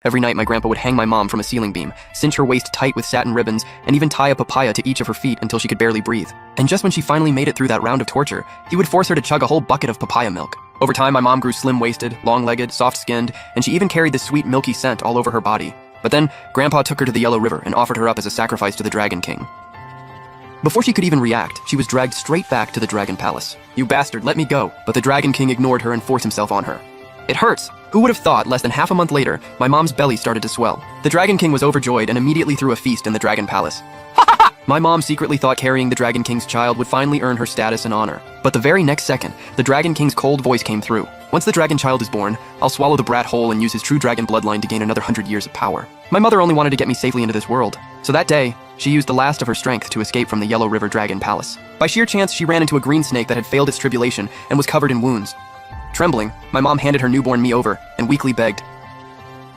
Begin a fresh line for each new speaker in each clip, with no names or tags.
Every night my grandpa would hang my mom from a ceiling beam, cinch her waist tight with satin ribbons, and even tie a papaya to each of her feet until she could barely breathe. And just when she finally made it through that round of torture, he would force her to chug a whole bucket of papaya milk. Over time, my mom grew slim-waisted, long-legged, soft-skinned, and she even carried the sweet milky scent all over her body. But then, Grandpa took her to the Yellow River and offered her up as a sacrifice to the Dragon King. Before she could even react, she was dragged straight back to the Dragon Palace. "You bastard, let me go." But the Dragon King ignored her and forced himself on her. "It hurts." Who would have thought less than half a month later, my mom's belly started to swell. The Dragon King was overjoyed and immediately threw a feast in the Dragon Palace. My mom secretly thought carrying the Dragon King's child would finally earn her status and honor. But the very next second, the Dragon King's cold voice came through. "Once the dragon child is born, I'll swallow the brat whole and use his true dragon bloodline to gain another 100 years of power." My mother only wanted to get me safely into this world. So that day, she used the last of her strength to escape from the Yellow River Dragon Palace. By sheer chance, she ran into a green snake that had failed its tribulation and was covered in wounds. Trembling, my mom handed her newborn me over and weakly begged,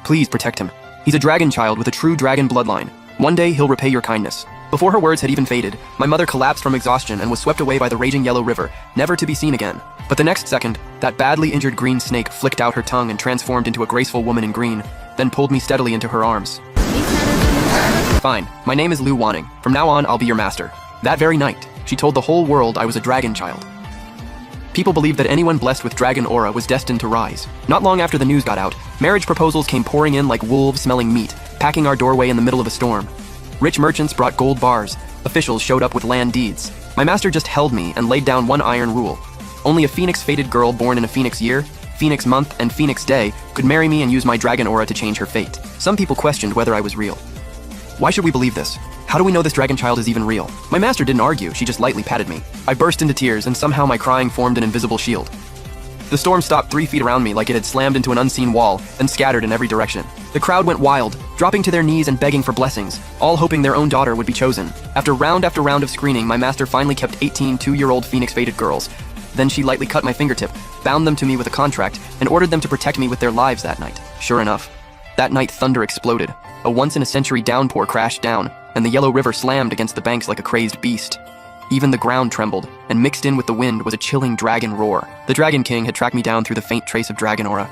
"Please protect him. He's a dragon child with a true dragon bloodline. One day he'll repay your kindness." Before her words had even faded, my mother collapsed from exhaustion and was swept away by the raging Yellow River, never to be seen again. But the next second, that badly injured green snake flicked out her tongue and transformed into a graceful woman in green, then pulled me steadily into her arms. "Fine, my name is Lu Wanning. From now on, I'll be your master." That very night, she told the whole world I was a dragon child. People believed that anyone blessed with dragon aura was destined to rise. Not long after the news got out, marriage proposals came pouring in like wolves smelling meat, packing our doorway in the middle of a storm. Rich merchants brought gold bars. Officials showed up with land deeds. My master just held me and laid down one iron rule. Only a phoenix-fated girl born in a phoenix year, phoenix month, and phoenix day could marry me and use my dragon aura to change her fate. Some people questioned whether I was real. Why should we believe this? How do we know this dragon child is even real? My master didn't argue, she just lightly patted me. I burst into tears and somehow my crying formed an invisible shield. The storm stopped 3 feet around me like it had slammed into an unseen wall, then scattered in every direction. The crowd went wild, dropping to their knees and begging for blessings, all hoping their own daughter would be chosen. After round of screening, my master finally kept 18 two-year-old phoenix-fated girls. Then she lightly cut my fingertip, bound them to me with a contract, and ordered them to protect me with their lives that night. Sure enough, that night thunder exploded. A once-in-a-century downpour crashed down, and the Yellow River slammed against the banks like a crazed beast. Even the ground trembled, and mixed in with the wind was a chilling dragon roar. The Dragon King had tracked me down through the faint trace of dragon aura.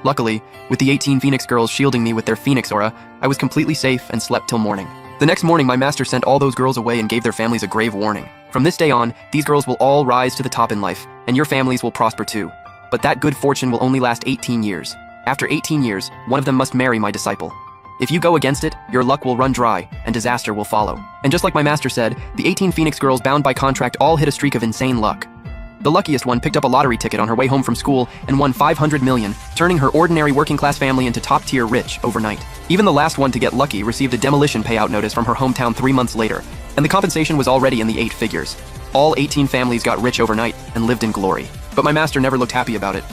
Luckily, with the 18 phoenix girls shielding me with their phoenix aura, I was completely safe and slept till morning. The next morning, my master sent all those girls away and gave their families a grave warning. From this day on, these girls will all rise to the top in life, and your families will prosper too. But that good fortune will only last 18 years. After 18 years, one of them must marry my disciple. If you go against it, your luck will run dry, and disaster will follow. And just like my master said, the 18 phoenix girls bound by contract all hit a streak of insane luck. The luckiest one picked up a lottery ticket on her way home from school and won 500 million, turning her ordinary working-class family into top-tier rich overnight. Even the last one to get lucky received a demolition payout notice from her hometown 3 months later, and the compensation was already in the 8 figures. All 18 families got rich overnight and lived in glory. But my master never looked happy about it.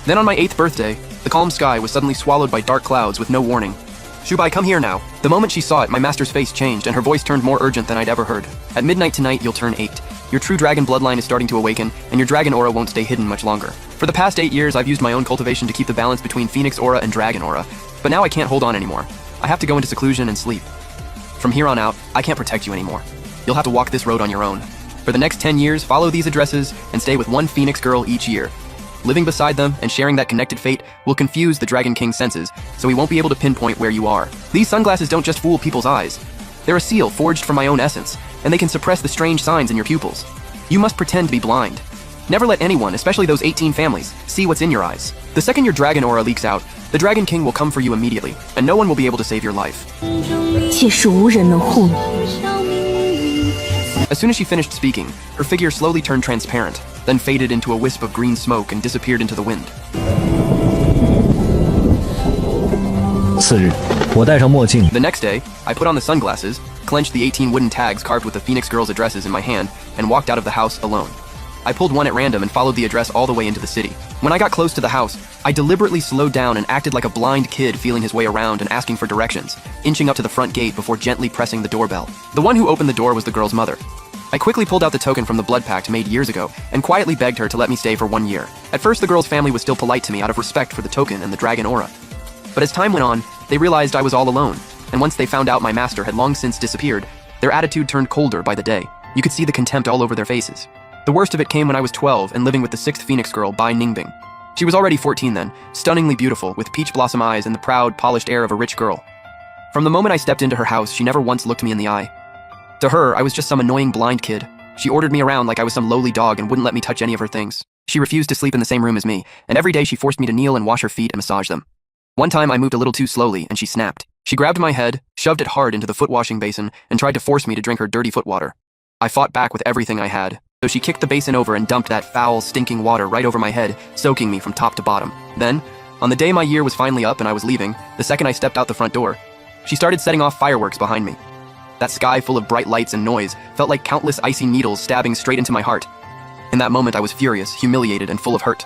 Then on my 8th birthday, the calm sky was suddenly swallowed by dark clouds with no warning. "Shubai, come here now." The moment she saw it, my master's face changed and her voice turned more urgent than I'd ever heard. "At midnight tonight, you'll turn 8. Your true dragon bloodline is starting to awaken, and your dragon aura won't stay hidden much longer. For the past 8 years, I've used my own cultivation to keep the balance between phoenix aura and dragon aura, but now I can't hold on anymore. I have to go into seclusion and sleep. From here on out, I can't protect you anymore. You'll have to walk this road on your own. For the next 10 years, follow these addresses and stay with one phoenix girl each year. Living beside them and sharing that connected fate will confuse the Dragon King's senses, so he won't be able to pinpoint where you are. These sunglasses don't just fool people's eyes. They're a seal forged from my own essence, and they can suppress the strange signs in your pupils. You must pretend to be blind. Never let anyone, especially those 18 families, see what's in your eyes. The second your dragon aura leaks out, the Dragon King will come for you immediately, and no one will be able to save your life."
届时无人能护你。
As soon as she finished speaking, her figure slowly turned transparent, then faded into a wisp of green smoke and disappeared into the wind.
次日，我戴上墨镜，
The next day, I put on the sunglasses, clenched the 18 wooden tags carved with the Phoenix girls' addresses in my hand, and walked out of the house alone. I pulled one at random and followed the address all the way into the city. When I got close to the house, I deliberately slowed down and acted like a blind kid feeling his way around and asking for directions, inching up to the front gate before gently pressing the doorbell. The one who opened the door was the girl's mother. I quickly pulled out the token from the blood pact made years ago and quietly begged her to let me stay for 1 year. At first, the girl's family was still polite to me out of respect for the token and the dragon aura. But as time went on, they realized I was all alone, and once they found out my master had long since disappeared, their attitude turned colder by the day. You could see the contempt all over their faces. The worst of it came when I was 12 and living with the 6th Phoenix girl, Bai Ningbing. She was already 14 then, stunningly beautiful, with peach blossom eyes and the proud, polished air of a rich girl. From the moment I stepped into her house, she never once looked me in the eye. To her, I was just some annoying blind kid. She ordered me around like I was some lowly dog and wouldn't let me touch any of her things. She refused to sleep in the same room as me, and every day she forced me to kneel and wash her feet and massage them. One time I moved a little too slowly, and she snapped. She grabbed my head, shoved it hard into the foot washing basin, and tried to force me to drink her dirty foot water. I fought back with everything I had, so she kicked the basin over and dumped that foul, stinking water right over my head, soaking me from top to bottom. Then, on the day my year was finally up and I was leaving, the second I stepped out the front door, she started setting off fireworks behind me. That sky full of bright lights and noise felt like countless icy needles stabbing straight into my heart. In that moment, I was furious, humiliated, and full of hurt.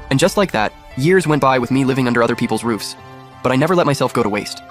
And just like that, years went by with me living under other people's roofs. But I never let myself go to waste.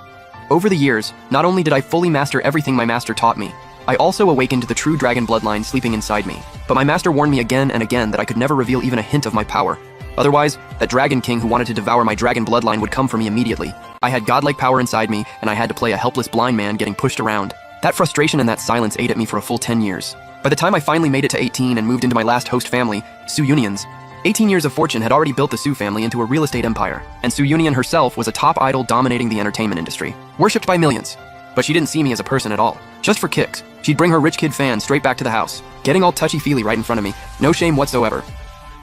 Over the years, not only did I fully master everything my master taught me, I also awakened the true dragon bloodline sleeping inside me. But my master warned me again and again that I could never reveal even a hint of my power. Otherwise, that dragon king who wanted to devour my dragon bloodline would come for me immediately. I had godlike power inside me, and I had to play a helpless blind man getting pushed around. That frustration and that silence ate at me for a full 10 years. By the time I finally made it to 18 and moved into my last host family, Su Unions, 18 years of fortune had already built the Su family into a real estate empire, and Su Union herself was a top idol dominating the entertainment industry, worshipped by millions. But she didn't see me as a person at all. Just for kicks, she'd bring her rich kid fans straight back to the house, getting all touchy-feely right in front of me, no shame whatsoever.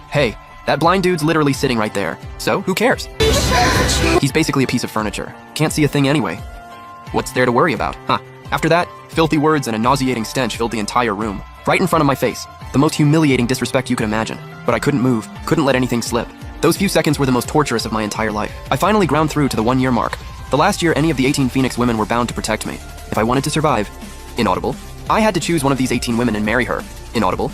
Hey, that blind dude's literally sitting right there, so who cares? He's basically a piece of furniture. Can't see a thing anyway. What's there to worry about, huh? After that, filthy words and a nauseating stench filled the entire room, right in front of my face. The most humiliating disrespect you could imagine. But I couldn't move, couldn't let anything slip. Those few seconds were the most torturous of my entire life. I finally ground through to the 1-year mark. The last year, any of the 18 Phoenix women were bound to protect me. If I wanted to survive, inaudible, I had to choose one of these 18 women and marry her, inaudible.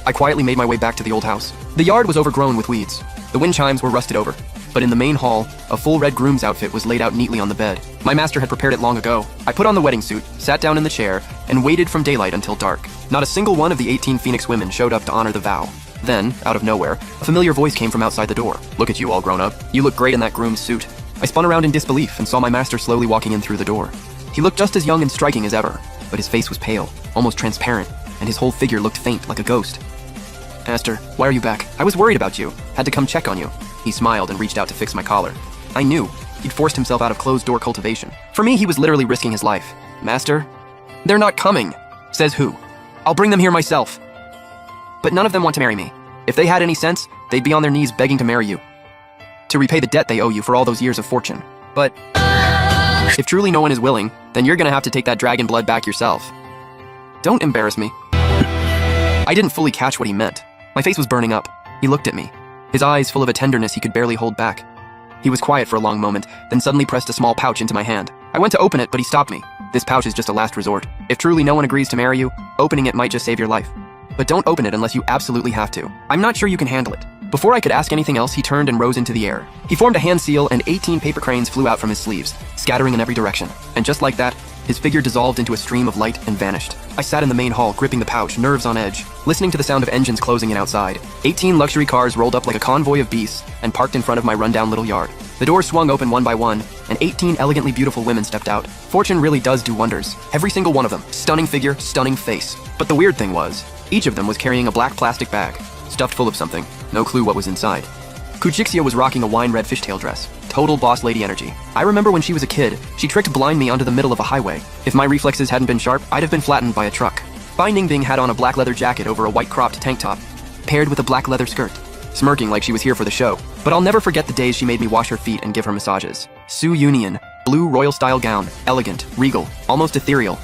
I quietly made my way back to the old house. The yard was overgrown with weeds. The wind chimes were rusted over. But in the main hall, a full red groom's outfit was laid out neatly on the bed. My master had prepared it long ago. I put on the wedding suit, sat down in the chair, and waited from daylight until dark. Not a single one of the 18 Phoenix women showed up to honor the vow. Then, out of nowhere, a familiar voice came from outside the door. "Look at you, all grown up. You look great in that groom's suit." I spun around in disbelief and saw my master slowly walking in through the door. He looked just as young and striking as ever, but his face was pale, almost transparent, and his whole figure looked faint like a ghost. "Master, why are you back? I was worried about you. Had to come check on you." He smiled and reached out to fix my collar. I knew. He'd forced himself out of closed-door cultivation. For me, he was literally risking his life. "Master? They're not coming." "Says who? I'll bring them here myself." "But none of them want to marry me. If they had any sense, they'd be on their knees begging to marry you. To repay the debt they owe you for all those years of fortune. But if truly no one is willing, then you're gonna have to take that dragon blood back yourself. Don't embarrass me." I didn't fully catch what he meant. My face was burning up. He looked at me, his eyes full of a tenderness he could barely hold back. He was quiet for a long moment, then suddenly pressed a small pouch into my hand. I went to open it, but he stopped me. "This pouch is just a last resort. If truly no one agrees to marry you, opening it might just save your life. But don't open it unless you absolutely have to. I'm not sure you can handle it." Before I could ask anything else, he turned and rose into the air. He formed a hand seal, and 18 paper cranes flew out from his sleeves, scattering in every direction. And just like that, his figure dissolved into a stream of light and vanished. I sat in the main hall, gripping the pouch, nerves on edge, listening to the sound of engines closing in outside. 18 luxury cars rolled up like a convoy of beasts and parked in front of my rundown little yard. The doors swung open one by one, and 18 elegantly beautiful women stepped out. Fortune really does do wonders. Every single one of them. Stunning figure, stunning face. But the weird thing was, each of them was carrying a black plastic bag, stuffed full of something. No clue what was inside. Kujixia was rocking a wine-red fishtail dress. Total boss lady energy. I remember when she was a kid, she tricked blind me onto the middle of a highway. If my reflexes hadn't been sharp, I'd have been flattened by a truck. Binding Bing had on a black leather jacket over a white cropped tank top, paired with a black leather skirt, smirking like she was here for the show. But I'll never forget the days she made me wash her feet and give her massages. Su Union, blue royal-style gown, elegant, regal, almost ethereal.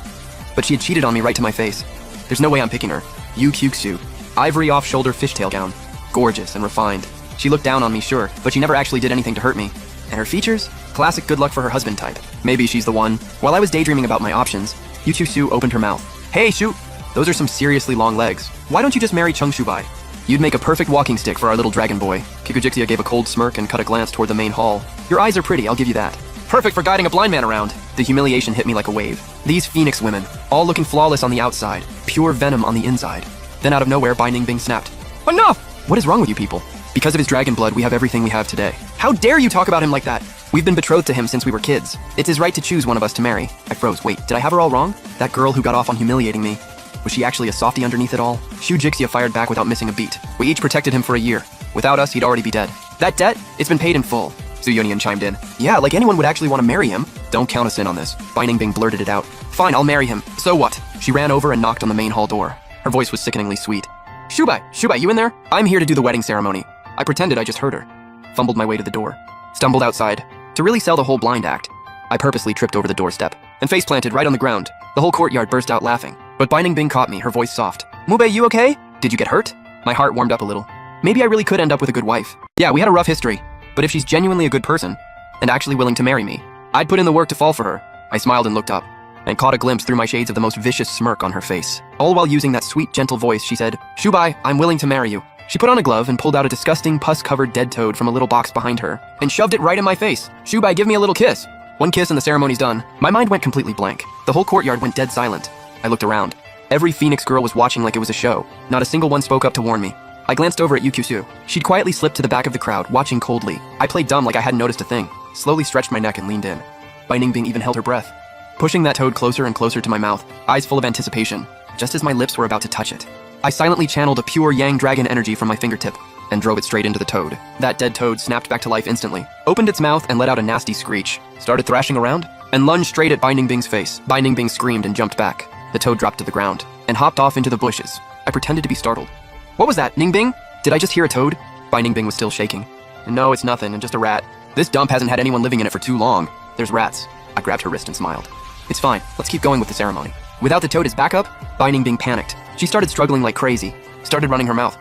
But she had cheated on me right to my face. There's no way I'm picking her. Yu Kyuksu, ivory off-shoulder fishtail gown, gorgeous and refined. She looked down on me, sure, but she never actually did anything to hurt me. And her features? Classic good luck for her husband type. Maybe she's the one. While I was daydreaming about my options, Yu Su opened her mouth. "Hey, Shu! Those are some seriously long legs. Why don't you just marry Chung Shubai? You'd make a perfect walking stick for our little dragon boy." Kikujixia gave a cold smirk and cut a glance toward the main hall. "Your eyes are pretty, I'll give you that. Perfect for guiding a blind man around." The humiliation hit me like a wave. These Phoenix women, all looking flawless on the outside, pure venom on the inside. Then out of nowhere, Binding Bing snapped. "Enough! What is wrong with you people? Because of his dragon blood, we have everything we have today. How dare you talk about him like that? We've been betrothed to him since we were kids. It's his right to choose one of us to marry." I froze. Wait, did I have her all wrong? That girl who got off on humiliating me, was she actually a softie underneath it all? Shu Jixia fired back without missing a beat. "We each protected him for a year. Without us, he'd already be dead. That debt? It's been paid in full. Zuyonian chimed in. Yeah, like anyone would actually want to marry him. Don't count us in on this. Bai Ningbing blurted it out. Fine, I'll marry him. So what? She ran over and knocked on the main hall door. Her voice was sickeningly sweet. Shubai, you in there? I'm here to do the wedding ceremony. I pretended I just heard her. Fumbled my way to the door. Stumbled outside. To really sell the whole blind act, I purposely tripped over the doorstep and face planted right on the ground. The whole courtyard burst out laughing. But Bai Ningbing caught me, her voice soft. Mube, you okay? Did you get hurt? My heart warmed up a little. Maybe I really could end up with a good wife. Yeah, we had a rough history. But if she's genuinely a good person, and actually willing to marry me, I'd put in the work to fall for her. I smiled and looked up, and caught a glimpse through my shades of the most vicious smirk on her face. All while using that sweet, gentle voice, she said, Shubai, I'm willing to marry you. She put on a glove and pulled out a disgusting, pus-covered dead toad from a little box behind her, and shoved it right in my face. Shubai, give me a little kiss. One kiss and the ceremony's done. My mind went completely blank. The whole courtyard went dead silent. I looked around. Every Phoenix girl was watching like it was a show. Not a single one spoke up to warn me. I glanced over at Yukyusu. She'd quietly slipped to the back of the crowd, watching coldly. I played dumb like I hadn't noticed a thing. Slowly stretched my neck and leaned in. Bai Ningbing even held her breath, pushing that toad closer and closer to my mouth, eyes full of anticipation, just as my lips were about to touch it. I silently channeled a pure Yang Dragon energy from my fingertip and drove it straight into the toad. That dead toad snapped back to life instantly, opened its mouth and let out a nasty screech, started thrashing around, and lunged straight at Bai Ningbing's face. Bai Ningbing screamed and jumped back. The toad dropped to the ground and hopped off into the bushes. I pretended to be startled. What was that, Ningbing? Did I just hear a toad? Bai Ningbing was still shaking. No, it's nothing, and just a rat. This dump hasn't had anyone living in it for too long. There's rats. I grabbed her wrist and smiled. It's fine, let's keep going with the ceremony. Without the toad as backup, Bai Ningbing panicked. She started struggling like crazy, started running her mouth.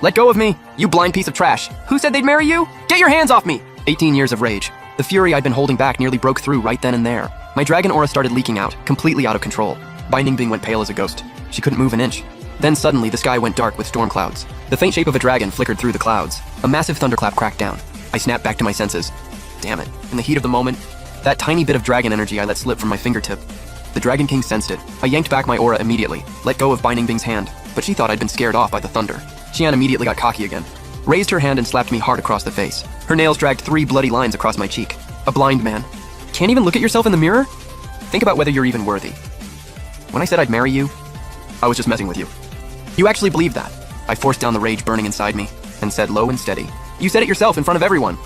Let go of me, you blind piece of trash. Who said they'd marry you? Get your hands off me! 18 years of rage. The fury I'd been holding back nearly broke through right then and there. My dragon aura started leaking out, completely out of control. Bai Ningbing went pale as a ghost. She couldn't move an inch. Then suddenly the sky went dark with storm clouds. The faint shape of a dragon flickered through the clouds. A massive thunderclap cracked down. I snapped back to my senses. Damn it, in the heat of the moment, that tiny bit of dragon energy I let slip from my fingertip. The Dragon King sensed it. I yanked back my aura immediately, let go of Bai Ningbing's hand, but she thought I'd been scared off by the thunder. Xian immediately got cocky again, raised her hand and slapped me hard across the face. Her nails dragged 3 bloody lines across my cheek. A blind man. Can't even look at yourself in the mirror? Think about whether you're even worthy. When I said I'd marry you, I was just messing with you. You actually believed that. I forced down the rage burning inside me and said low and steady, You said it yourself in front of everyone.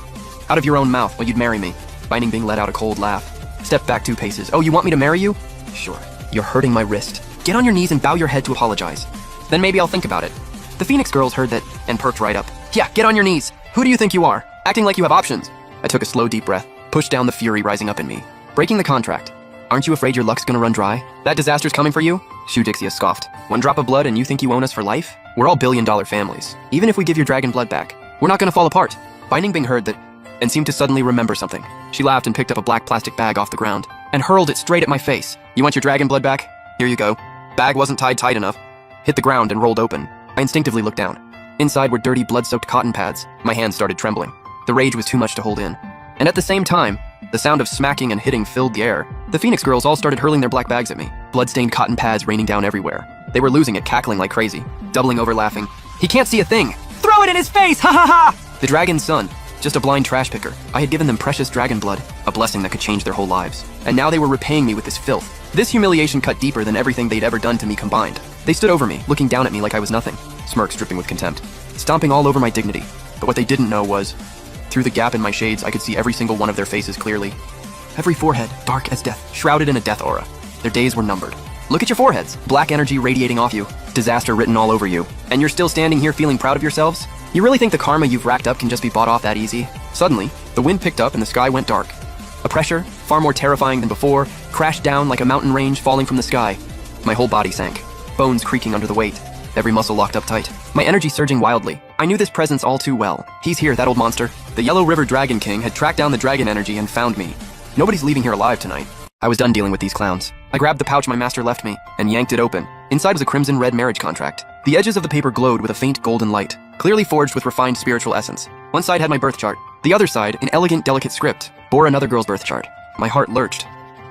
Out of your own mouth, well, you'd marry me. Bai Ningbing let out a cold laugh. Stepped back 2 paces. Oh, you want me to marry you? Sure. You're hurting my wrist. Get on your knees and bow your head to apologize. Then maybe I'll think about it. The Phoenix girls heard that and perked right up. Yeah, get on your knees. Who do you think you are? Acting like you have options. I took a slow, deep breath, pushed down the fury rising up in me. Breaking the contract. Aren't you afraid your luck's gonna run dry? That disaster's coming for you? Shu Dixia scoffed. 1 drop of blood and you think you own us for life? We're all billion-dollar families. Even if we give your dragon blood back, we're not gonna fall apart. Bai Ningbing heard that and seemed to suddenly remember something. She laughed and picked up a black plastic bag off the ground and hurled it straight at my face. You want your dragon blood back? Here you go. Bag wasn't tied tight enough. Hit the ground and rolled open. I instinctively looked down. Inside were dirty, blood-soaked cotton pads. My hands started trembling. The rage was too much to hold in. And at the same time, the sound of smacking and hitting filled the air. The Phoenix girls all started hurling their black bags at me, blood-stained cotton pads raining down everywhere. They were losing it, cackling like crazy, doubling over laughing. He can't see a thing! Throw it in his face! Ha ha ha! The dragon's son, just a blind trash picker. I had given them precious dragon blood, a blessing that could change their whole lives. And now they were repaying me with this filth. This humiliation cut deeper than everything they'd ever done to me combined. They stood over me, looking down at me like I was nothing, smirks dripping with contempt, stomping all over my dignity. But what they didn't know was, through the gap in my shades, I could see every single one of their faces clearly. Every forehead, dark as death, shrouded in a death aura. Their days were numbered. Look at your foreheads, black energy radiating off you, disaster written all over you. And you're still standing here feeling proud of yourselves? You really think the karma you've racked up can just be bought off that easy? Suddenly, the wind picked up and the sky went dark. A pressure, far more terrifying than before, crashed down like a mountain range falling from the sky. My whole body sank, bones creaking under the weight, every muscle locked up tight, my energy surging wildly. I knew this presence all too well. He's here, that old monster. The Yellow River Dragon King had tracked down the dragon energy and found me. Nobody's leaving here alive tonight. I was done dealing with these clowns. I grabbed the pouch my master left me and yanked it open. Inside was a crimson-red marriage contract. The edges of the paper glowed with a faint golden light, clearly forged with refined spiritual essence. One side had my birth chart. The other side, in elegant, delicate script, bore another girl's birth chart. My heart lurched.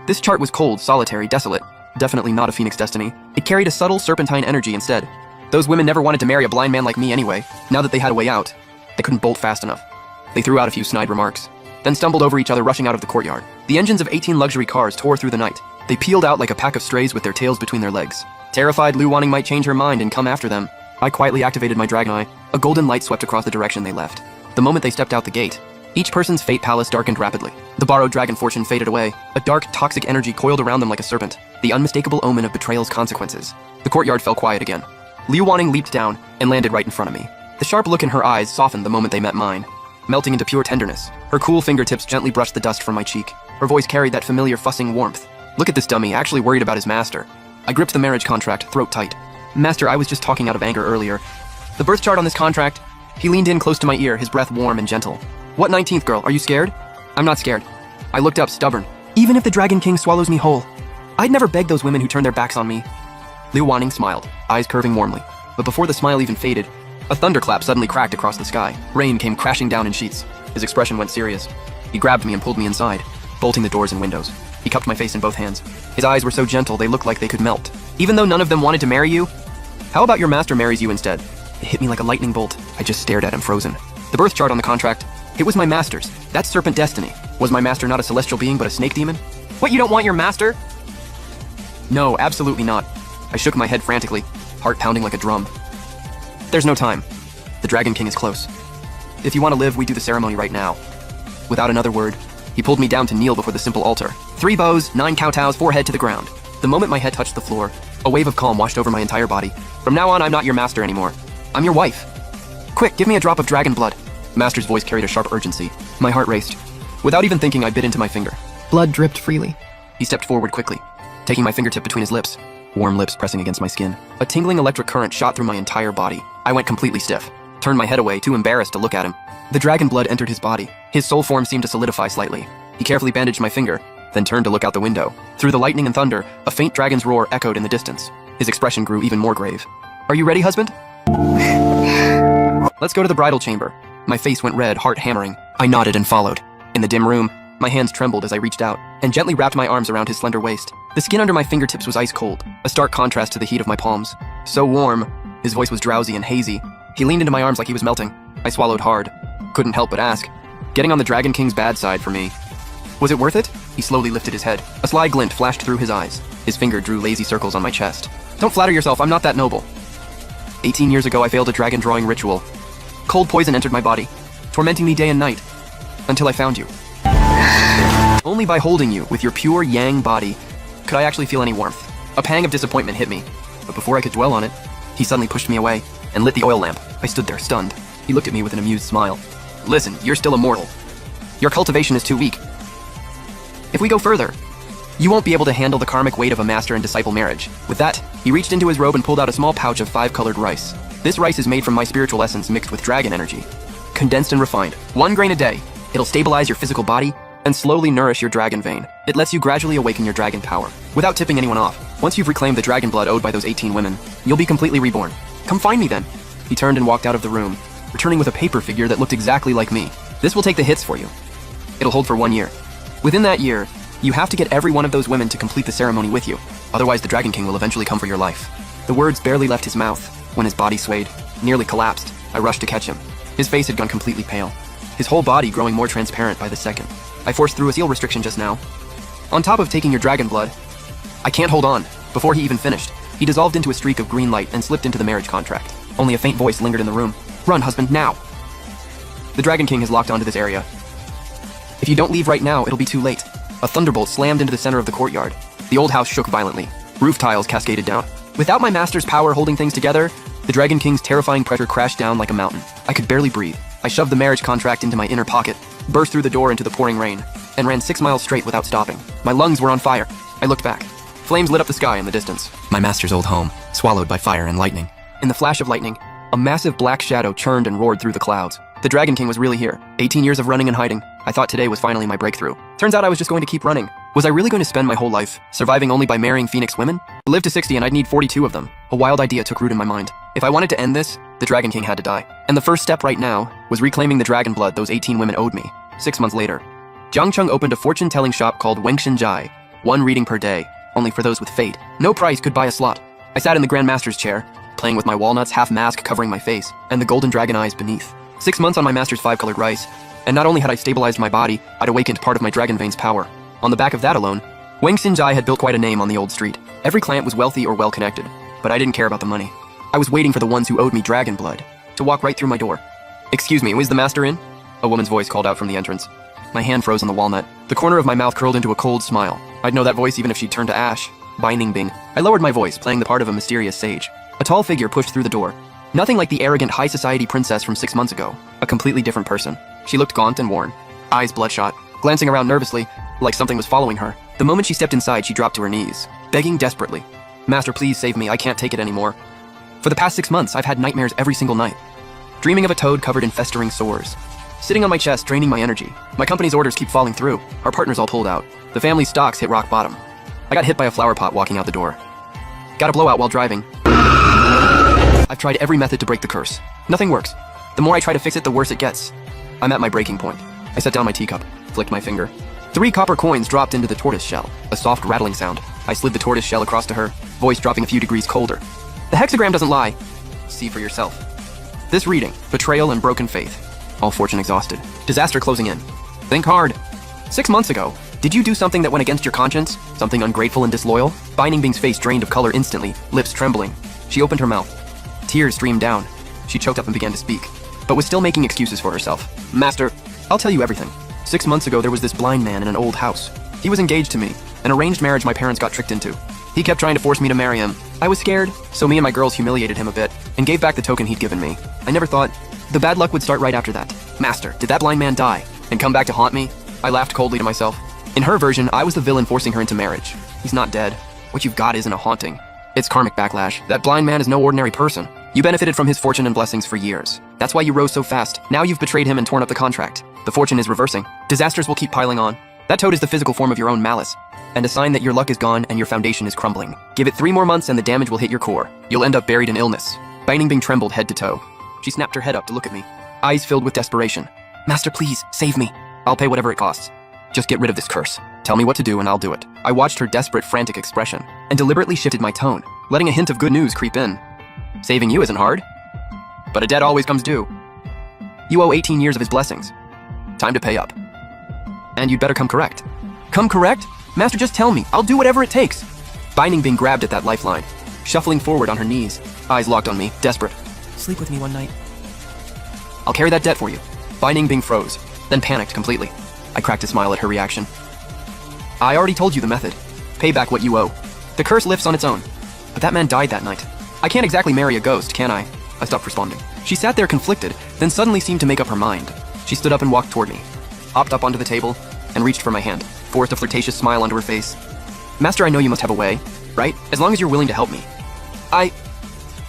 This chart was cold, solitary, desolate. Definitely not a Phoenix destiny. It carried a subtle serpentine energy instead. Those women never wanted to marry a blind man like me anyway. Now that they had a way out, they couldn't bolt fast enough. They threw out a few snide remarks, then stumbled over each other, rushing out of the courtyard. The engines of 18 luxury cars tore through the night. They peeled out like a pack of strays with their tails between their legs. Terrified Lu Wanning might change her mind and come after them, I quietly activated my Dragon Eye. A golden light swept across the direction they left. The moment they stepped out the gate, each person's fate palace darkened rapidly. The borrowed dragon fortune faded away. A dark, toxic energy coiled around them like a serpent, the unmistakable omen of betrayal's consequences. The courtyard fell quiet again. Liu Wanning leaped down and landed right in front of me. The sharp look in her eyes softened the moment they met mine, melting into pure tenderness. Her cool fingertips gently brushed the dust from my cheek. Her voice carried that familiar fussing warmth. Look at this dummy, actually worried about his master. I gripped the marriage contract, throat tight. Master, I was just talking out of anger earlier. The birth chart on this contract. He leaned in close to my ear, his breath warm and gentle. What 19th girl, are you scared? I'm not scared. I looked up, stubborn. Even if the Dragon King swallows me whole, I'd never beg those women who turned their backs on me. Liu Wanning smiled, eyes curving warmly. But before the smile even faded, a thunderclap suddenly cracked across the sky. Rain came crashing down in sheets. His expression went serious. He grabbed me and pulled me inside, bolting the doors and windows. He cupped my face in both hands. His eyes were so gentle they looked like they could melt. Even though none of them wanted to marry you, how about your master marries you instead? It hit me like a lightning bolt. I just stared at him, frozen. The birth chart on the contract, it was my master's. That's serpent destiny. Was my master not a celestial being but a snake demon? What, you don't want your master? No, absolutely not. I shook my head frantically, heart pounding like a drum. There's no time. The Dragon King is close. If you want to live, we do the ceremony right now. Without another word, he pulled me down to kneel before the simple altar. 3 bows, 9 kowtows, forehead to the ground. The moment my head touched the floor, a wave of calm washed over my entire body. From now on, I'm not your master anymore. I'm your wife. Quick, give me a drop of dragon blood. Master's voice carried a sharp urgency. My heart raced. Without even thinking, I bit into my finger. Blood dripped freely. He stepped forward quickly, taking my fingertip between his lips, warm lips pressing against my skin. A tingling electric current shot through my entire body. I went completely stiff, turned my head away, too embarrassed to look at him. The dragon blood entered his body. His soul form seemed to solidify slightly. He carefully bandaged my finger, then turned to look out the window. Through the lightning and thunder, a faint dragon's roar echoed in the distance. His expression grew even more grave. Are you ready, husband? Let's go to the bridal chamber. My face went red, heart hammering. I nodded and followed. In the dim room, my hands trembled as I reached out and gently wrapped my arms around his slender waist. The skin under my fingertips was ice cold, a stark contrast to the heat of my palms. So warm. His voice was drowsy and hazy. He leaned into my arms like he was melting. I swallowed hard. Couldn't help but ask, getting on the Dragon King's bad side for me. Was it worth it? He slowly lifted his head. A sly glint flashed through his eyes. His finger drew lazy circles on my chest. Don't flatter yourself, I'm not that noble. 18 years ago, I failed a dragon drawing ritual. Cold poison entered my body, tormenting me day and night, until I found you. Only by holding you with your pure yang body could I actually feel any warmth. A pang of disappointment hit me, but before I could dwell on it, he suddenly pushed me away and lit the oil lamp. I stood there, stunned. He looked at me with an amused smile. Listen, you're still immortal. Your cultivation is too weak. If we go further, you won't be able to handle the karmic weight of a master and disciple marriage. With that, he reached into his robe and pulled out a small pouch of 5-colored rice. This rice is made from my spiritual essence mixed with dragon energy. Condensed and refined. 1 grain a day. It'll stabilize your physical body and slowly nourish your dragon vein. It lets you gradually awaken your dragon power, without tipping anyone off. Once you've reclaimed the dragon blood owed by those 18 women, you'll be completely reborn. Come find me then. He turned and walked out of the room, returning with a paper figure that looked exactly like me. This will take the hits for you. It'll hold for 1 year. Within that year, you have to get every one of those women to complete the ceremony with you. Otherwise, the Dragon King will eventually come for your life. The words barely left his mouth when his body swayed, nearly collapsed. I rushed to catch him. His face had gone completely pale, his whole body growing more transparent by the second. I forced through a seal restriction just now. On top of taking your dragon blood, I can't hold on. Before he even finished, he dissolved into a streak of green light and slipped into the marriage contract. Only a faint voice lingered in the room. Run, husband, now! The Dragon King has locked onto this area. If you don't leave right now, it'll be too late. A thunderbolt slammed into the center of the courtyard. The old house shook violently. Roof tiles cascaded down. Without my master's power holding things together, the Dragon King's terrifying pressure crashed down like a mountain. I could barely breathe. I shoved the marriage contract into my inner pocket, burst through the door into the pouring rain, and ran 6 miles straight without stopping. My lungs were on fire. I looked back. Flames lit up the sky in the distance. My master's old home, swallowed by fire and lightning. In the flash of lightning, a massive black shadow churned and roared through the clouds. The Dragon King was really here. 18 years of running and hiding. I thought today was finally my breakthrough. Turns out I was just going to keep running. Was I really going to spend my whole life surviving only by marrying Phoenix women? I lived to 60 and I'd need 42 of them. A wild idea took root in my mind. If I wanted to end this, the Dragon King had to die. And the first step right now was reclaiming the dragon blood those 18 women owed me. 6 months later, Jiang Cheng opened a fortune-telling shop called Wengshin Jai. 1 reading per day, only for those with fate. No price could buy a slot. I sat in the Grand Master's chair, playing with my walnuts, half mask covering my face, and the golden dragon eyes beneath. 6 months on my master's 5-colored rice, and not only had I stabilized my body, I'd awakened part of my dragon vein's power. On the back of that alone, Wengshin Jai had built quite a name on the old street. Every client was wealthy or well-connected, but I didn't care about the money. I was waiting for the ones who owed me dragon blood to walk right through my door. "Excuse me, is the master in?" A woman's voice called out from the entrance. My hand froze on the walnut. The corner of my mouth curled into a cold smile. I'd know that voice even if she'd turned to ash. Binding Bing. I lowered my voice, playing the part of a mysterious sage. A tall figure pushed through the door. Nothing like the arrogant high society princess from 6 months ago. A completely different person. She looked gaunt and worn, eyes bloodshot, glancing around nervously, like something was following her. The moment she stepped inside, she dropped to her knees, begging desperately. "Master, please save me. I can't take it anymore. For the past 6 months, I've had nightmares every single night. Dreaming of a toad covered in festering sores. Sitting on my chest, draining my energy. My company's orders keep falling through. Our partners all pulled out. The family's stocks hit rock bottom. I got hit by a flower pot walking out the door. Got a blowout while driving. I've tried every method to break the curse. Nothing works. The more I try to fix it, the worse it gets. I'm at my breaking point. I set down my teacup, flicked my finger. 3 copper coins dropped into the tortoise shell. A soft rattling sound. I slid the tortoise shell across to her, voice dropping a few degrees colder. "The hexagram doesn't lie. See for yourself. This reading, betrayal and broken faith. All fortune exhausted. Disaster closing in. Think hard. 6 months ago, did you do something that went against your conscience? Something ungrateful and disloyal?" Binding Bing's face drained of color instantly, lips trembling. She opened her mouth. Tears streamed down. She choked up and began to speak, but was still making excuses for herself. "Master, I'll tell you everything. 6 months ago, there was this blind man in an old house. He was engaged to me, an arranged marriage my parents got tricked into. He kept trying to force me to marry him. I was scared, so me and my girls humiliated him a bit and gave back the token he'd given me. I never thought the bad luck would start right after that. Master, did that blind man die and come back to haunt me?" I laughed coldly to myself. In her version, I was the villain forcing her into marriage. He's not dead. What you've got isn't a haunting. It's karmic backlash. That blind man is no ordinary person. You benefited from his fortune and blessings for years. That's why you rose so fast. Now you've betrayed him and torn up the contract. The fortune is reversing. Disasters will keep piling on. That toad is the physical form of your own malice, and a sign that your luck is gone and your foundation is crumbling. Give it 3 more months and the damage will hit your core. You'll end up buried in illness. Binding Bing trembled head to toe. She snapped her head up to look at me, eyes filled with desperation. "Master, please, save me. I'll pay whatever it costs. Just get rid of this curse. Tell me what to do and I'll do it." I watched her desperate, frantic expression and deliberately shifted my tone, letting a hint of good news creep in. "Saving you isn't hard, but a debt always comes due. You owe 18 years of his blessings. Time to pay up. And you'd better come correct." "Come correct? Master, just tell me. I'll do whatever it takes." Binding Bing grabbed at that lifeline, shuffling forward on her knees, eyes locked on me, desperate. "Sleep with me one night. I'll carry that debt for you." Binding Bing froze, then panicked completely. I cracked a smile at her reaction. "I already told you the method. Pay back what you owe. The curse lifts on its own. But that man died that night. I can't exactly marry a ghost, can I?" I stopped responding. She sat there conflicted, then suddenly seemed to make up her mind. She stood up and walked toward me, hopped up onto the table, and reached for my hand, forced a flirtatious smile onto her face. "Master, I know you must have a way, right? As long as you're willing to help me."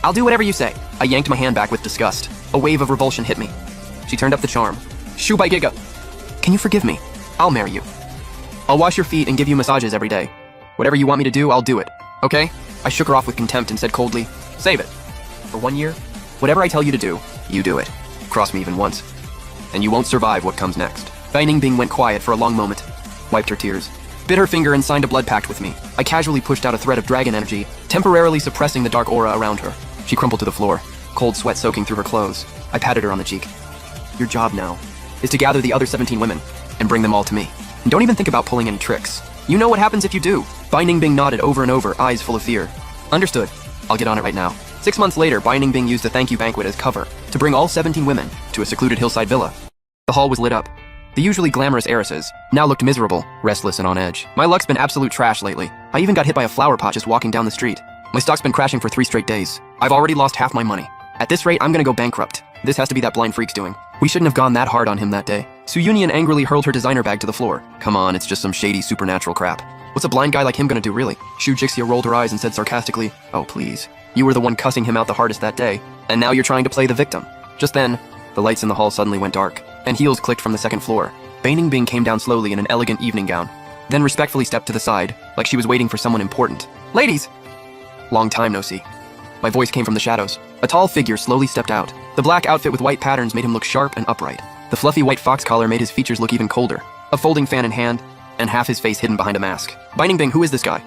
I'll do whatever you say." I yanked my hand back with disgust. A wave of revulsion hit me. She turned up the charm. "Shoo by Giga. Can you forgive me? I'll marry you. I'll wash your feet and give you massages every day. Whatever you want me to do, I'll do it. Okay?" I shook her off with contempt and said coldly, "Save it. For 1 year, whatever I tell you to do, you do it. Cross me even once, and you won't survive what comes next." Binding Bing went quiet for a long moment, wiped her tears, bit her finger and signed a blood pact with me. I casually pushed out a thread of dragon energy, temporarily suppressing the dark aura around her. She crumpled to the floor, cold sweat soaking through her clothes. I patted her on the cheek. "Your job now is to gather the other 17 women and bring them all to me. And don't even think about pulling any tricks. You know what happens if you do." Binding Bing nodded over and over, eyes full of fear. "Understood. I'll get on it right now." 6 months later, Binding Bing used a thank you banquet as cover to bring all 17 women to a secluded hillside villa. The hall was lit up. The usually glamorous heiresses now looked miserable, restless, and on edge. My luck's been absolute trash lately. I even got hit by a flower pot just walking down the street. My stock's been crashing for 3 straight days. I've already lost half my money. At this rate, I'm gonna go bankrupt. This has to be that blind freak's doing. We shouldn't have gone that hard on him that day. Su Yunian angrily hurled her designer bag to the floor. "Come on, it's just some shady supernatural crap. What's a blind guy like him gonna do, really?" Shu Jixia rolled her eyes and said sarcastically, "Oh, please. You were the one cussing him out the hardest that day, and now you're trying to play the victim." Just then, the lights in the hall suddenly went dark, and heels clicked from the second floor. Binding Bing came down slowly in an elegant evening gown, then respectfully stepped to the side, like she was waiting for someone important. "Ladies!" Long time no see. My voice came from the shadows. A tall figure slowly stepped out. The black outfit with white patterns made him look sharp and upright. The fluffy white fox collar made his features look even colder, a folding fan in hand, and half his face hidden behind a mask. "Binding Bing, who is this guy?"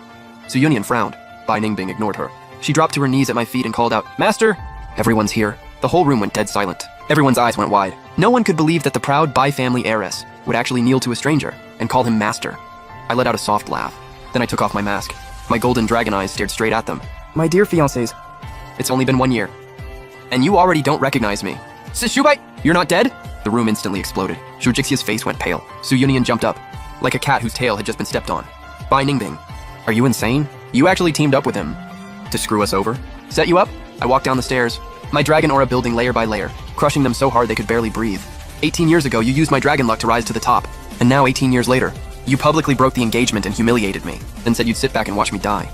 Su Yunian frowned. Binding Bing ignored her. She dropped to her knees at my feet and called out, "Master!" Everyone's here. The whole room went dead silent. Everyone's eyes went wide. No one could believe that the proud Bai family heiress would actually kneel to a stranger and call him master. I let out a soft laugh. Then I took off my mask. My golden dragon eyes stared straight at them. "My dear fiancés, it's only been 1 year. And you already don't recognize me. Shubai, you're not dead? The room instantly exploded. Shu Jixia's face went pale. Su Yunian jumped up, like a cat whose tail had just been stepped on. Bai Ningbing, are you insane? You actually teamed up with him to screw us over? Set you up? I walked down the stairs, my dragon aura building layer by layer, crushing them so hard they could barely breathe. 18 years ago, you used my dragon luck to rise to the top. And now, 18 years later, you publicly broke the engagement and humiliated me, then said you'd sit back and watch me die.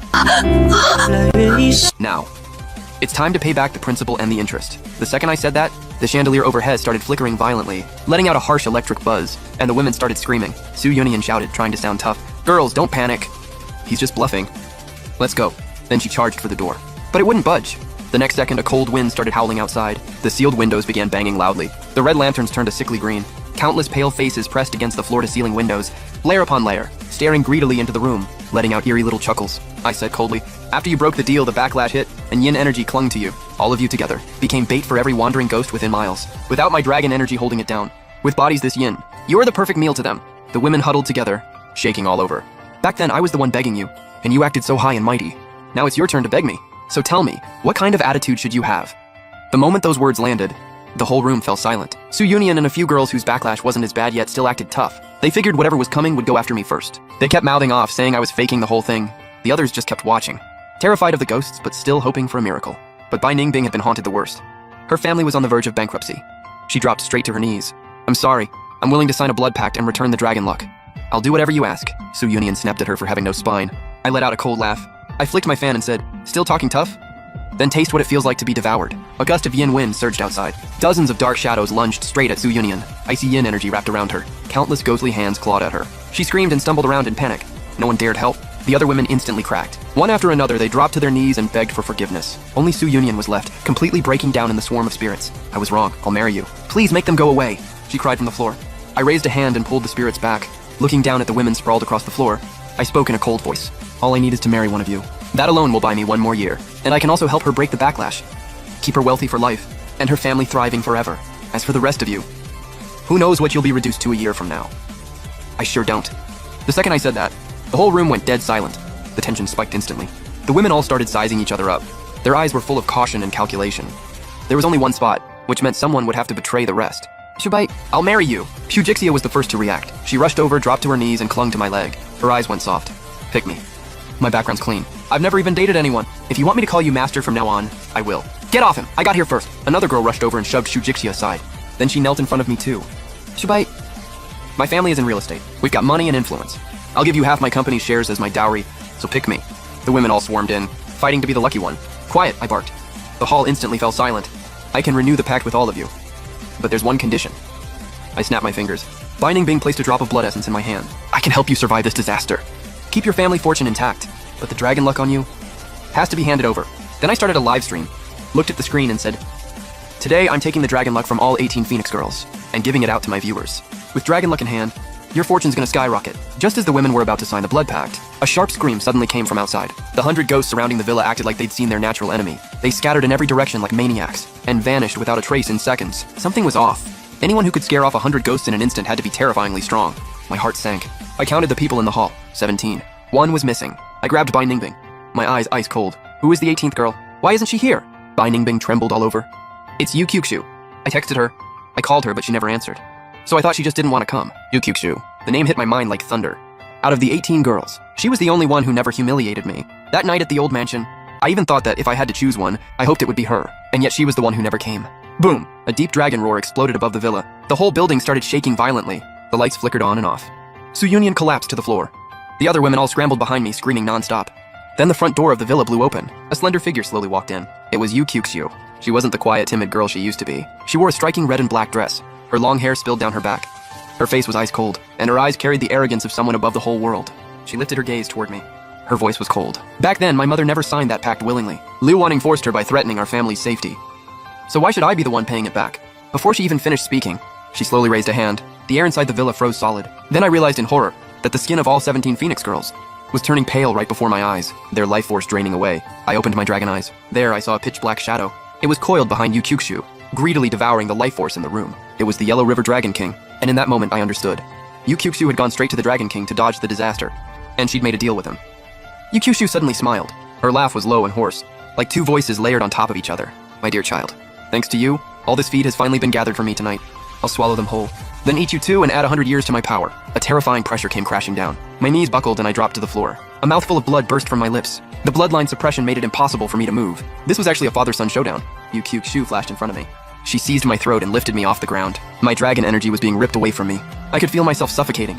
Now, it's time to pay back the principal and the interest. The second I said that, the chandelier overhead started flickering violently, letting out a harsh electric buzz, and the women started screaming. Su Yunian shouted, trying to sound tough, "Girls, don't panic. He's just bluffing. Let's go." Then she charged for the door. But it wouldn't budge. The next second, a cold wind started howling outside. The sealed windows began banging loudly. The red lanterns turned a sickly green. Countless pale faces pressed against the floor-to-ceiling windows, layer upon layer, staring greedily into the room, letting out eerie little chuckles. I said coldly, "After you broke the deal, the backlash hit, and yin energy clung to you. All of you together became bait for every wandering ghost within miles, without my dragon energy holding it down. With bodies this yin, you are the perfect meal to them." The women huddled together, shaking all over. "Back then, I was the one begging you, and you acted so high and mighty. Now it's your turn to beg me. So tell me, what kind of attitude should you have?" The moment those words landed, the whole room fell silent. Su Yunian and a few girls whose backlash wasn't as bad yet still acted tough. They figured whatever was coming would go after me first. They kept mouthing off, saying I was faking the whole thing. The others just kept watching, terrified of the ghosts, but still hoping for a miracle. But Bai Ningbing had been haunted the worst. Her family was on the verge of bankruptcy. She dropped straight to her knees. "I'm sorry. I'm willing to sign a blood pact and return the dragon luck. I'll do whatever you ask." Su Yunian snapped at her for having no spine. I let out a cold laugh. I flicked my fan and said, "Still talking tough? Then taste what it feels like to be devoured." A gust of yin wind surged outside. Dozens of dark shadows lunged straight at Su Yunian. Icy yin energy wrapped around her. Countless ghostly hands clawed at her. She screamed and stumbled around in panic. No one dared help. The other women instantly cracked. One after another, they dropped to their knees and begged for forgiveness. Only Su Yunian was left, completely breaking down in the swarm of spirits. "I was wrong. I'll marry you. Please make them go away," she cried from the floor. I raised a hand and pulled the spirits back. Looking down at the women sprawled across the floor, I spoke in a cold voice. "All I need is to marry one of you. That alone will buy me one more year, and I can also help her break the backlash. Keep her wealthy for life, and her family thriving forever. As for the rest of you, who knows what you'll be reduced to a year from now." I sure don't. The second I said that, the whole room went dead silent. The tension spiked instantly. The women all started sizing each other up. Their eyes were full of caution and calculation. There was only one spot, which meant someone would have to betray the rest. "Shubai, I'll marry you." Shu Jixia was the first to react. She rushed over, dropped to her knees, and clung to my leg. Her eyes went soft. "Pick me. My background's clean. I've never even dated anyone. If you want me to call you master from now on, I will." "Get off him! I got here first." Another girl rushed over and shoved Shu Jixia aside. Then she knelt in front of me too. "Shubai, my family is in real estate. We've got money and influence. I'll give you half my company's shares as my dowry, so pick me." The women all swarmed in, fighting to be the lucky one. "Quiet," I barked. The hall instantly fell silent. "I can renew the pact with all of you. But there's one condition." I snapped my fingers. Bai Ningbing placed a drop of blood essence in my hand. "I can help you survive this disaster. Keep your family fortune intact, but the dragon luck on you has to be handed over." Then I started a live stream, looked at the screen and said, "Today I'm taking the dragon luck from all 18 Phoenix girls and giving it out to my viewers. With dragon luck in hand, your fortune's gonna skyrocket." Just as the women were about to sign the blood pact, a sharp scream suddenly came from outside. The 100 ghosts surrounding the villa acted like they'd seen their natural enemy. They scattered in every direction like maniacs and vanished without a trace in seconds. Something was off. Anyone who could scare off 100 ghosts in an instant had to be terrifyingly strong. My heart sank. I counted the people in the hall. 17. One was missing. I grabbed Bai Ningbing. My eyes ice cold. "Who is the 18th girl? Why isn't she here?" Bai Ningbing trembled all over. "It's Yu Qiuqiu." I texted her. I called her, but she never answered. So I thought she just didn't want to come. Yu Qiuqiu. The name hit my mind like thunder. Out of the 18 girls, she was the only one who never humiliated me. That night at the old mansion, I even thought that if I had to choose one, I hoped it would be her. And yet she was the one who never came. Boom! A deep dragon roar exploded above the villa. The whole building started shaking violently. The lights flickered on and off. Su Yunian collapsed to the floor. The other women all scrambled behind me, screaming nonstop. Then the front door of the villa blew open. A slender figure slowly walked in. It was Yu Qiuqiu. She wasn't the quiet, timid girl she used to be. She wore a striking red and black dress. Her long hair spilled down her back. Her face was ice cold, and her eyes carried the arrogance of someone above the whole world. She lifted her gaze toward me. Her voice was cold. Back then, my mother never signed that pact willingly. Liu Wanning forced her by threatening our family's safety. So why should I be the one paying it back? Before she even finished speaking, she slowly raised a hand. The air inside the villa froze solid. Then I realized in horror that the skin of all 17 Phoenix girls was turning pale right before my eyes, their life force draining away. I opened my dragon eyes. There I saw a pitch black shadow. It was coiled behind Yu Qiuqiu, greedily devouring the life force in the room. It was the Yellow River Dragon King, and in that moment I understood. Yu Qiuqiu had gone straight to the Dragon King to dodge the disaster, and she'd made a deal with him. Yu Qiuqiu suddenly smiled. Her laugh was low and hoarse, like two voices layered on top of each other. "My dear child, Thanks to you, all this feed has finally been gathered for me tonight. I'll swallow them whole. Then eat you too and add 100 years to my power. A terrifying pressure came crashing down. My knees buckled and I dropped to the floor. A mouthful of blood burst from my lips. The bloodline suppression made it impossible for me to move. This was actually a father-son showdown. Yu Qiuqiu flashed in front of me. She seized my throat and lifted me off the ground. My dragon energy was being ripped away from me. I could feel myself suffocating.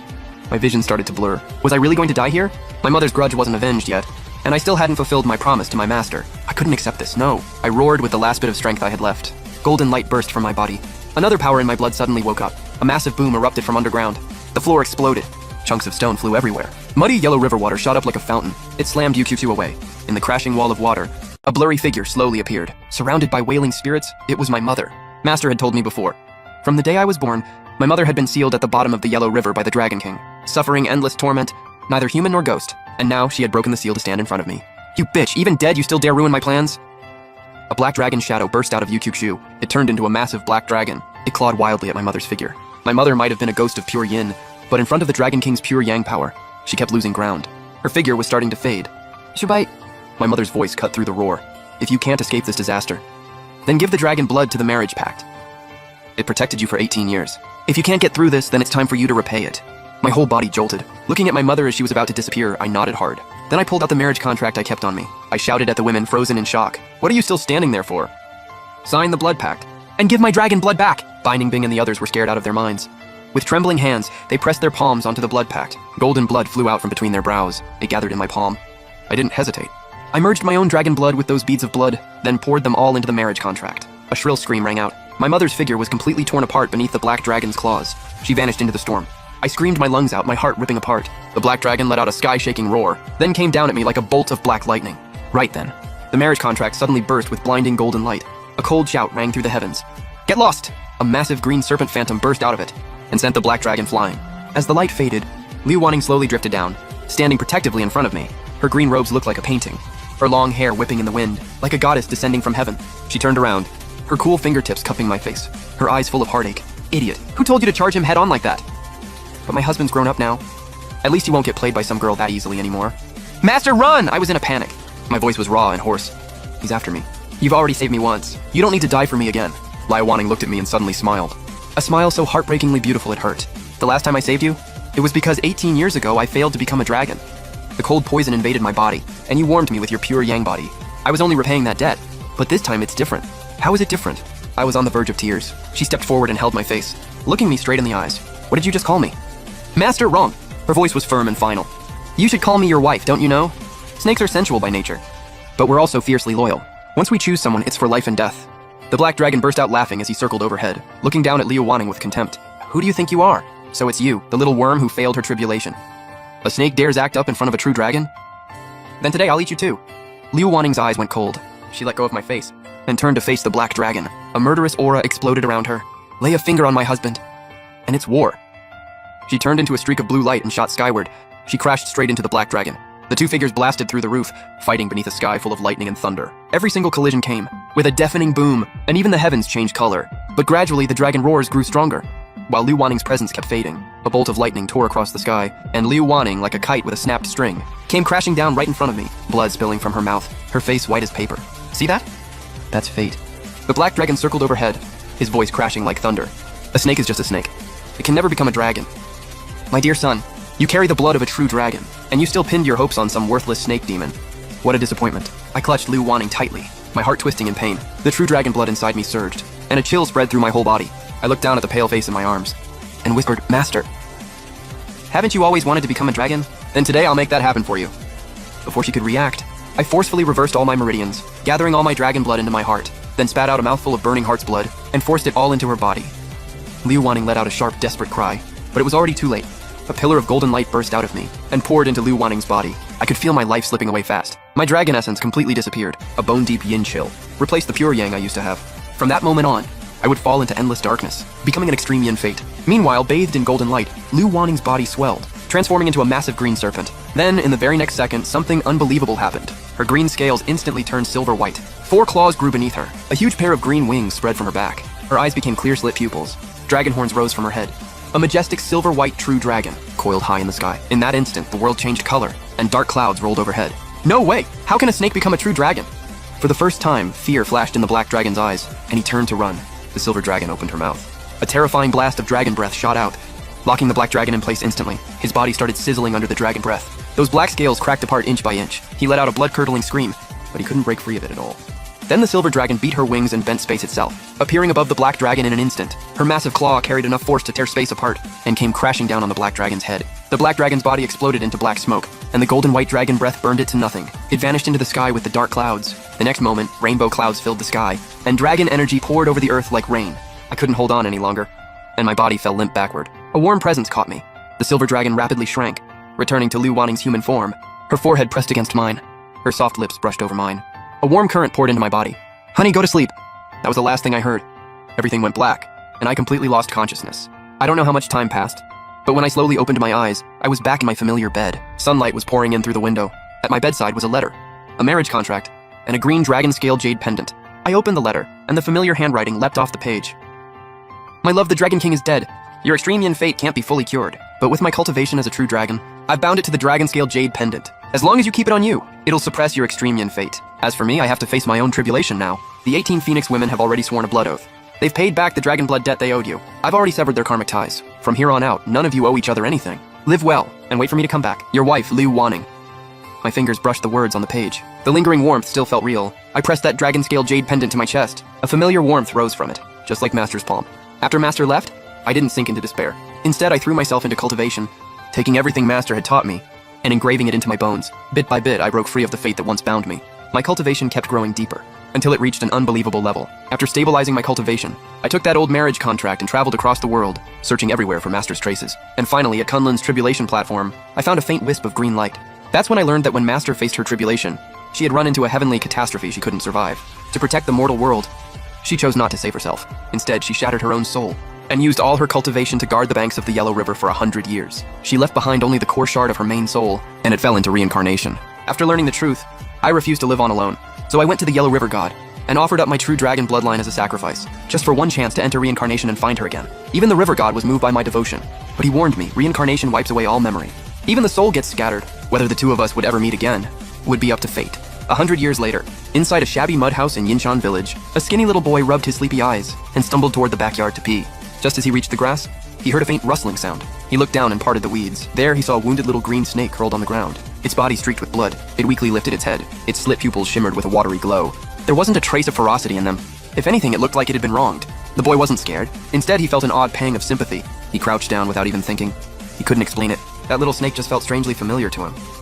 My vision started to blur. Was I really going to die here? My mother's grudge wasn't avenged yet, and I still hadn't fulfilled my promise to my master. I couldn't accept this, no. I roared with the last bit of strength I had left. Golden light burst from my body. Another power in my blood suddenly woke up. A massive boom erupted from underground. The floor exploded. Chunks of stone flew everywhere. Muddy yellow river water shot up like a fountain. It slammed Yu Qiuqiu away. In the crashing wall of water, a blurry figure slowly appeared. Surrounded by wailing spirits, it was my mother. Master had told me before. From the day I was born, my mother had been sealed at the bottom of the Yellow River by the Dragon King, suffering endless torment, neither human nor ghost, and now she had broken the seal to stand in front of me. You bitch, even dead you still dare ruin my plans? A black dragon shadow burst out of Yu Qiuqiu. It turned into a massive black dragon. It clawed wildly at my mother's figure. My mother might have been a ghost of pure yin, but in front of the Dragon King's pure yang power, she kept losing ground. Her figure was starting to fade. Shubai, my mother's voice cut through the roar. If you can't escape this disaster, then give the dragon blood to the marriage pact. It protected you for 18 years. If you can't get through this, then it's time for you to repay it. My whole body jolted. Looking at my mother as she was about to disappear, I nodded hard. Then I pulled out the marriage contract I kept on me. I shouted at the women, frozen in shock. What are you still standing there for? Sign the blood pact. And give my dragon blood back! Binding Bing and the others were scared out of their minds. With trembling hands, they pressed their palms onto the blood pact. Golden blood flew out from between their brows. It gathered in my palm. I didn't hesitate. I merged my own dragon blood with those beads of blood, then poured them all into the marriage contract. A shrill scream rang out. My mother's figure was completely torn apart beneath the black dragon's claws. She vanished into the storm. I screamed my lungs out, my heart ripping apart. The black dragon let out a sky-shaking roar, then came down at me like a bolt of black lightning. Right then, the marriage contract suddenly burst with blinding golden light. A cold shout rang through the heavens. Get lost! A massive green serpent phantom burst out of it and sent the black dragon flying. As the light faded, Liu Wanning slowly drifted down, standing protectively in front of me. Her green robes looked like a painting, her long hair whipping in the wind, like a goddess descending from heaven. She turned around, her cool fingertips cupping my face, her eyes full of heartache. Idiot, who told you to charge him head on like that? But my husband's grown up now. At least he won't get played by some girl that easily anymore. Master, run! I was in a panic. My voice was raw and hoarse. He's after me. You've already saved me once. You don't need to die for me again. Liu Wanning looked at me and suddenly smiled. A smile so heartbreakingly beautiful it hurt. The last time I saved you, it was because 18 years ago I failed to become a dragon. The cold poison invaded my body, and you warmed me with your pure yang body. I was only repaying that debt, but this time it's different. How is it different? I was on the verge of tears. She stepped forward and held my face, looking me straight in the eyes. What did you just call me? Master, wrong. Her voice was firm and final. You should call me your wife, don't you know? Snakes are sensual by nature, but we're also fiercely loyal. Once we choose someone, it's for life and death. The black dragon burst out laughing as he circled overhead, looking down at Liu Wanning with contempt. Who do you think you are? So it's you, the little worm who failed her tribulation. A snake dares act up in front of a true dragon? Then today I'll eat you too. Liu Wanning's eyes went cold. She let go of my face and turned to face the black dragon. A murderous aura exploded around her. Lay a finger on my husband, and it's war. She turned into a streak of blue light and shot skyward. She crashed straight into the black dragon. The two figures blasted through the roof, fighting beneath a sky full of lightning and thunder. Every single collision came with a deafening boom, and even the heavens changed color. But gradually, the dragon roars grew stronger. While Liu Wanning's presence kept fading, a bolt of lightning tore across the sky, and Liu Wanning, like a kite with a snapped string, came crashing down right in front of me, blood spilling from her mouth, her face white as paper. See that? That's fate. The black dragon circled overhead, his voice crashing like thunder. A snake is just a snake. It can never become a dragon. My dear son, you carry the blood of a true dragon, and you still pinned your hopes on some worthless snake demon. What a disappointment. I clutched Liu Wanning tightly, my heart twisting in pain. The true dragon blood inside me surged, and a chill spread through my whole body. I looked down at the pale face in my arms, and whispered, Master, haven't you always wanted to become a dragon? Then today I'll make that happen for you. Before she could react, I forcefully reversed all my meridians, gathering all my dragon blood into my heart, then spat out a mouthful of burning heart's blood, and forced it all into her body. Liu Wanning let out a sharp, desperate cry, but it was already too late. A pillar of golden light burst out of me and poured into Liu Wanning's body. I could feel my life slipping away fast. My dragon essence completely disappeared. A bone-deep yin chill replaced the pure yang I used to have. From that moment on, I would fall into endless darkness, becoming an extreme yin fate. Meanwhile, bathed in golden light, Liu Wanning's body swelled, transforming into a massive green serpent. Then, in the very next second, something unbelievable happened. Her green scales instantly turned silver white. 4 claws grew beneath her. A huge pair of green wings spread from her back. Her eyes became clear-slit pupils. Dragon horns rose from her head. A majestic silver-white true dragon coiled high in the sky. In that instant, the world changed color, and dark clouds rolled overhead. No way! How can a snake become a true dragon? For the first time, fear flashed in the black dragon's eyes, and he turned to run. The silver dragon opened her mouth. A terrifying blast of dragon breath shot out, locking the black dragon in place instantly. His body started sizzling under the dragon breath. Those black scales cracked apart inch by inch. He let out a blood-curdling scream, but he couldn't break free of it at all. Then the silver dragon beat her wings and bent space itself, appearing above the black dragon in an instant. Her massive claw carried enough force to tear space apart and came crashing down on the black dragon's head. The black dragon's body exploded into black smoke, and the golden white dragon breath burned it to nothing. It vanished into the sky with the dark clouds. The next moment, rainbow clouds filled the sky, and dragon energy poured over the earth like rain. I couldn't hold on any longer, and my body fell limp backward. A warm presence caught me. The silver dragon rapidly shrank, returning to Lu Waning's human form. Her forehead pressed against mine. Her soft lips brushed over mine. A warm current poured into my body. "Honey, go to sleep." That was the last thing I heard. Everything went black, and I completely lost consciousness. I don't know how much time passed, but when I slowly opened my eyes, I was back in my familiar bed. Sunlight was pouring in through the window. At my bedside was a letter, a marriage contract, and a green dragon-scale jade pendant. I opened the letter, and the familiar handwriting leapt off the page. "My love, the Dragon King is dead. Your extreme yin fate can't be fully cured, but with my cultivation as a true dragon, I've bound it to the dragon-scale jade pendant. As long as you keep it on you, it'll suppress your extreme yin fate. As for me, I have to face my own tribulation now. The 18 Phoenix women have already sworn a blood oath. They've paid back the dragon blood debt they owed you. I've already severed their karmic ties. From here on out, none of you owe each other anything. Live well, and wait for me to come back. Your wife, Lu Waning." My fingers brushed the words on the page. The lingering warmth still felt real. I pressed that dragon-scale jade pendant to my chest. A familiar warmth rose from it, just like Master's palm. After Master left, I didn't sink into despair. Instead, I threw myself into cultivation, taking everything Master had taught me and engraving it into my bones. Bit by bit, I broke free of the fate that once bound me. My cultivation kept growing deeper, until it reached an unbelievable level. After stabilizing my cultivation, I took that old marriage contract and traveled across the world, searching everywhere for Master's traces. And finally, at Kunlun's tribulation platform, I found a faint wisp of green light. That's when I learned that when Master faced her tribulation, she had run into a heavenly catastrophe she couldn't survive. To protect the mortal world, she chose not to save herself. Instead, she shattered her own soul and used all her cultivation to guard the banks of the Yellow River for 100 years. She left behind only the core shard of her main soul, and it fell into reincarnation. After learning the truth, I refused to live on alone, so I went to the Yellow River God and offered up my true dragon bloodline as a sacrifice, just for one chance to enter reincarnation and find her again. Even the River God was moved by my devotion, but he warned me, reincarnation wipes away all memory. Even the soul gets scattered. Whether the two of us would ever meet again would be up to fate. 100 years later, inside a shabby mud house in Yinshan village, a skinny little boy rubbed his sleepy eyes and stumbled toward the backyard to pee. Just as he reached the grass, he heard a faint rustling sound. He looked down and parted the weeds. There he saw a wounded little green snake curled on the ground, its body streaked with blood. It weakly lifted its head. Its slit pupils shimmered with a watery glow. There wasn't a trace of ferocity in them. If anything, it looked like it had been wronged. The boy wasn't scared. Instead, he felt an odd pang of sympathy. He crouched down without even thinking. He couldn't explain it. That little snake just felt strangely familiar to him.